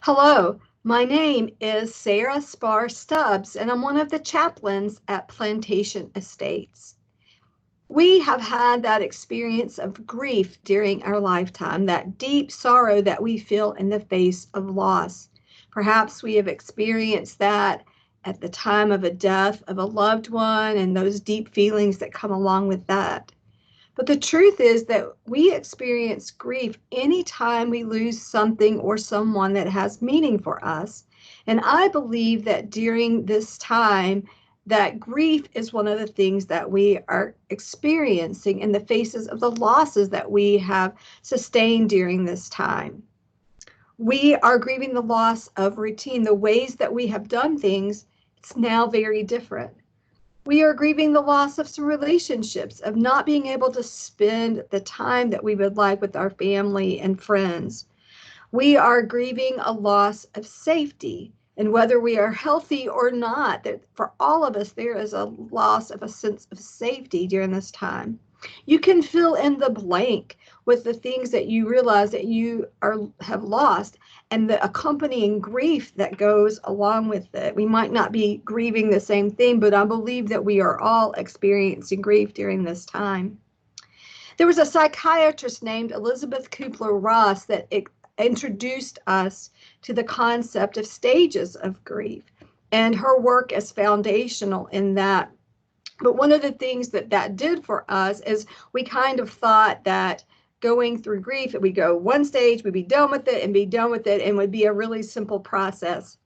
Hello, my name is Sarah Spar Stubbs, and I'm one of the chaplains at Plantation Estates. We have had that experience of grief during our lifetime, that deep sorrow that we feel in the face of loss. Perhaps we have experienced that at the time of a death of a loved one and those deep feelings that come along with that. But the truth is that we experience grief anytime we lose something or someone that has meaning for us. And I believe that during this time, that grief is one of the things that we are experiencing in the faces of the losses that we have sustained during this time. We are grieving the loss of routine, the ways that we have done things. It's now very different. We are grieving the loss of some relationships, of not being able to spend the time that we would like with our family and friends. We are grieving a loss of safety, and whether we are healthy or not, that for all of us, there is a loss of a sense of safety during this time. You can fill in the blank with the things that you realize that you have lost and the accompanying grief that goes along with it. We might not be grieving the same thing, but I believe that we are all experiencing grief during this time. There was a psychiatrist named Elizabeth Kubler-Ross that introduced us to the concept of stages of grief, and her work is foundational in that. But one of the things that did for us is we kind of thought that going through grief, we go one stage, we'd be done with it and be done with it, and would be a really simple process.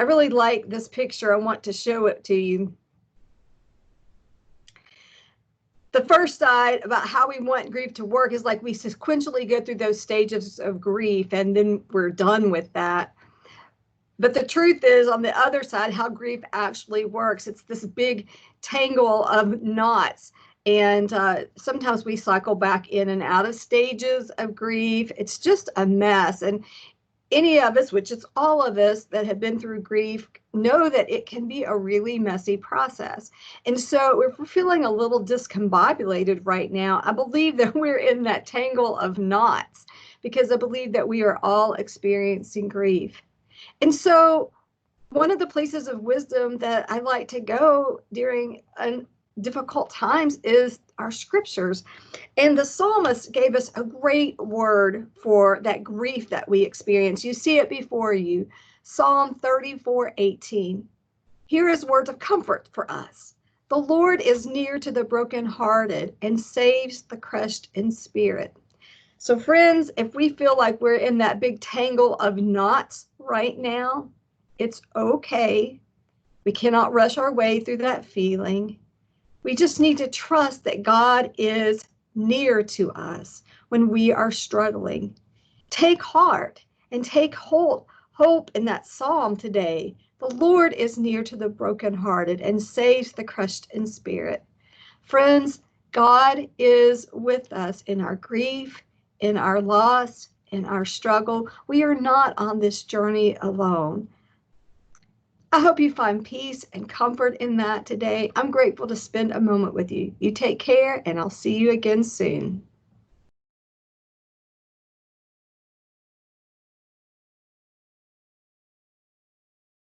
I really like this picture. I want to show it to you. The first side about how we want grief to work is like we sequentially go through those stages of grief and then we're done with that. But the truth is, on the other side, how grief actually works. It's this big tangle of knots. And sometimes we cycle back in and out of stages of grief. It's just a mess. And any of us, which is all of us that have been through grief, know that it can be a really messy process. And so if we're feeling a little discombobulated right now, I believe that we're in that tangle of knots because I believe that we are all experiencing grief. And so one of the places of wisdom that I like to go during difficult times is our scriptures. And the psalmist gave us a great word for that grief that we experience. You see it before you. Psalm 34:18. Here is words of comfort for us. The Lord is near to the brokenhearted and saves the crushed in spirit. So friends, if we feel like we're in that big tangle of knots right now, it's okay. We cannot rush our way through that feeling. We just need to trust that God is near to us when we are struggling. Take heart and take hope in that psalm today. The Lord is near to the brokenhearted and saves the crushed in spirit. Friends, God is with us in our grief, in our loss, in our struggle. We are not on this journey alone. I hope you find peace and comfort in that today. I'm grateful to spend a moment with you. You take care, and I'll see you again soon.